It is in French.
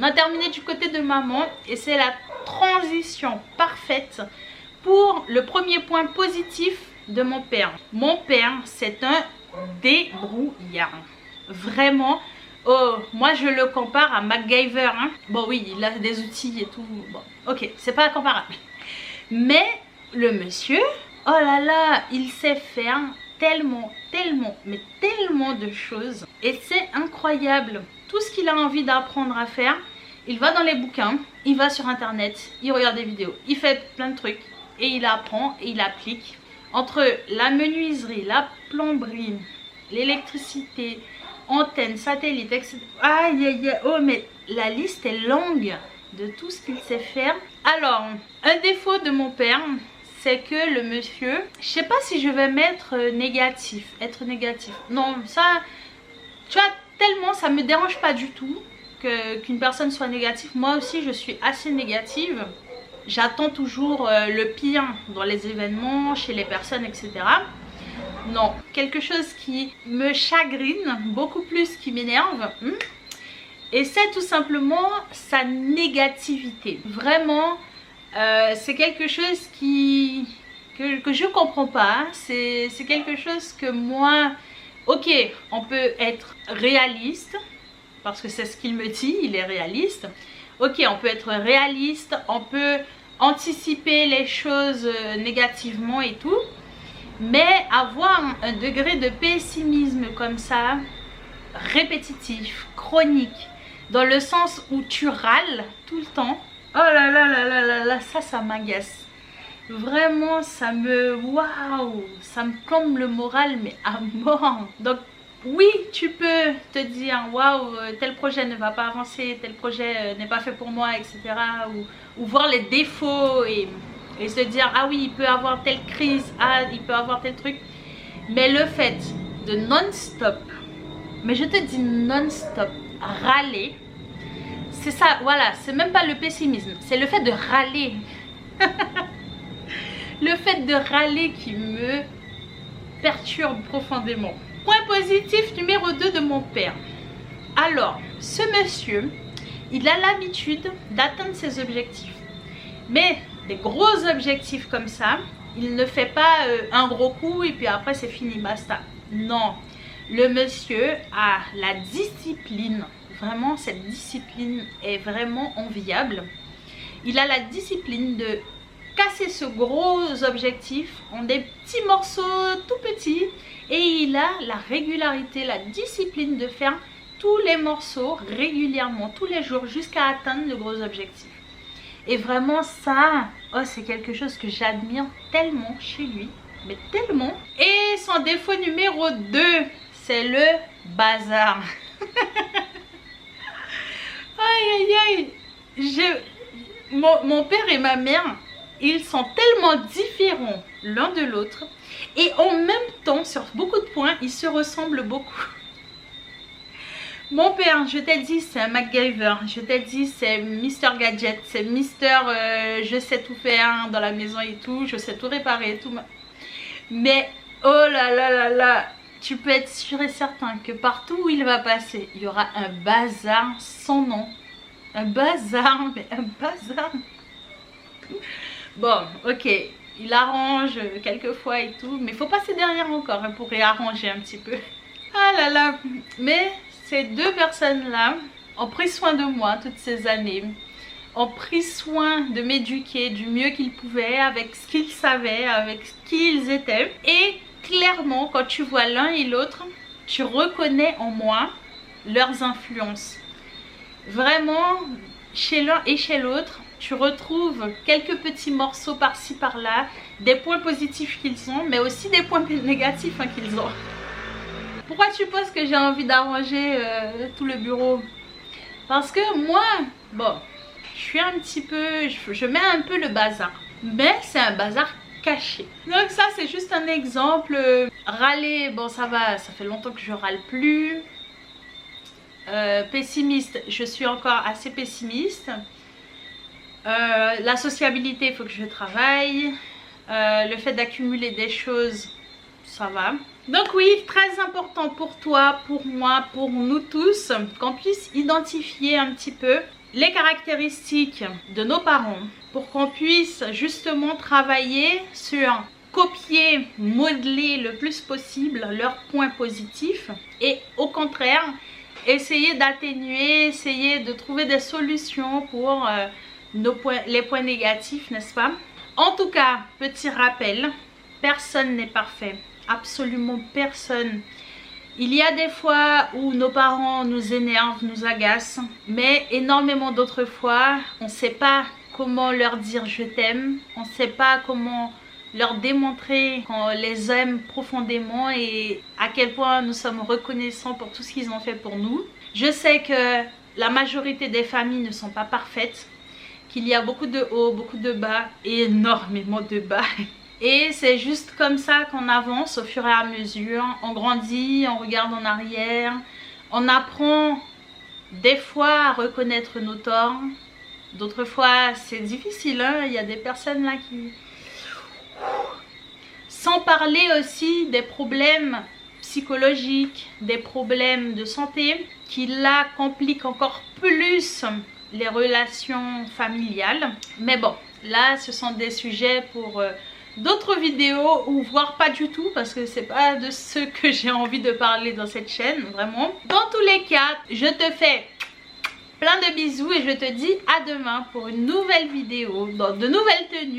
On a terminé du côté de maman et c'est la transition parfaite pour le premier point positif de mon père. Mon père, c'est un débrouillard. Vraiment. Oh, moi je le compare à MacGyver. Hein. Bon oui, il a des outils et tout. Bon, ok, c'est pas comparable. Mais le monsieur, oh là là, il sait faire tellement de choses. Et c'est incroyable. Tout ce qu'il a envie d'apprendre à faire, il va dans les bouquins, il va sur internet, il regarde des vidéos, il fait plein de trucs. Et il apprend et il applique. Entre la menuiserie, la plomberie, l'électricité, antenne, satellite, etc. Aïe aïe aïe, oh mais la liste est longue de tout ce qu'il sait faire. Alors, un défaut de mon père, c'est que le monsieur, je sais pas si je vais mettre négatif, être négatif. Non, ça, tu vois, tellement ça me dérange pas du tout qu'une personne soit négative. Moi aussi, je suis assez négative. J'attends toujours le pire dans les événements, chez les personnes, etc. Non, quelque chose qui me chagrine, beaucoup plus qui m'énerve. Et c'est tout simplement sa négativité. Vraiment, c'est quelque chose que je comprends pas. C'est quelque chose que moi, ok, on peut être réaliste, parce que c'est ce qu'il me dit, il est réaliste. Ok, on peut être réaliste, on peut anticiper les choses négativement et tout. Mais avoir un degré de pessimisme comme ça, répétitif, chronique, dans le sens où tu râles tout le temps. Oh là là là là là là, ça m'agace. Vraiment, ça me... Waouh, ça me plombe le moral, mais à mort. Donc, oui, tu peux te dire, waouh, tel projet ne va pas avancer, tel projet n'est pas fait pour moi, etc. Ou voir les défauts et se dire, ah oui, il peut avoir telle crise, ah, il peut avoir tel truc. Mais le fait de non-stop, mais je te dis non-stop, râler, c'est ça, voilà, c'est même pas le pessimisme, c'est le fait de râler. Le fait de râler qui me perturbe profondément. Point positif numéro 2 de mon père. Alors, ce monsieur, il a l'habitude d'atteindre ses objectifs. Mais des gros objectifs comme ça, il ne fait pas un gros coup et puis après c'est fini, basta. Non, le monsieur a la discipline. Vraiment, cette discipline est vraiment enviable. Il a la discipline de casser ce gros objectif en des petits morceaux tout petits. Et il a la régularité, la discipline de faire tous les morceaux régulièrement, tous les jours, jusqu'à atteindre le gros objectif. Et vraiment ça, oh, c'est quelque chose que j'admire tellement chez lui, mais tellement. Et son défaut numéro 2, c'est le bazar. Aïe aïe aïe. Mon père et ma mère, ils sont tellement différents l'un de l'autre. Et en même temps, sur beaucoup de points, ils se ressemblent beaucoup. Mon père, je t'ai dit, c'est un MacGyver. Je t'ai dit, c'est Mister Gadget. C'est Mister je sais tout faire dans la maison et tout. Je sais tout réparer et tout. Mais, oh là là là là, tu peux être sûr et certain que partout où il va passer, il y aura un bazar sans nom. Un bazar, mais un bazar. Bon, ok. Il arrange quelquefois et tout. Mais il faut passer derrière encore pour réarranger un petit peu. Ah là là. Mais ces deux personnes-là ont pris soin de moi toutes ces années. Ont pris soin de m'éduquer du mieux qu'ils pouvaient, avec ce qu'ils savaient, avec qui ils étaient. Et clairement, quand tu vois l'un et l'autre, tu reconnais en moi leurs influences. Vraiment, chez l'un et chez l'autre, tu retrouves quelques petits morceaux par-ci par-là, des points positifs qu'ils ont, mais aussi des points négatifs qu'ils ont. Pourquoi tu penses que j'ai envie d'arranger tout le bureau? Parce que moi, bon, je suis un petit peu, je mets un peu le bazar, mais c'est un bazar caché. Donc ça c'est juste un exemple. Râler, bon ça va, ça fait longtemps que je râle plus. Pessimiste, je suis encore assez pessimiste. La sociabilité, il faut que je travaille. Le fait d'accumuler des choses, ça va. Donc oui, très important pour toi, pour moi, pour nous tous, qu'on puisse identifier un petit peu les caractéristiques de nos parents pour qu'on puisse justement travailler sur copier, modeler le plus possible leurs points positifs et au contraire, essayer d'atténuer, essayer de trouver des solutions pour les points négatifs, n'est-ce pas? En tout cas, petit rappel, personne n'est parfait, absolument personne. Il y a des fois où nos parents nous énervent, nous agacent, mais énormément d'autres fois, on ne sait pas comment leur dire je t'aime, on ne sait pas comment leur démontrer qu'on les aime profondément et à quel point nous sommes reconnaissants pour tout ce qu'ils ont fait pour nous. Je sais que la majorité des familles ne sont pas parfaites, qu'il y a beaucoup de hauts, beaucoup de bas, et énormément de bas. Et c'est juste comme ça qu'on avance au fur et à mesure. On grandit, on regarde en arrière, on apprend des fois à reconnaître nos torts. D'autres fois c'est difficile, hein? Il y a des personnes là qui... Sans parler aussi des problèmes psychologiques, des problèmes de santé qui là compliquent encore plus les relations familiales. Mais bon, là ce sont des sujets pour d'autres vidéos ou voire pas du tout parce que c'est pas de ce que j'ai envie de parler dans cette chaîne, vraiment. Dans tous les cas, je te fais plein de bisous et je te dis à demain pour une nouvelle vidéo dans de nouvelles tenues.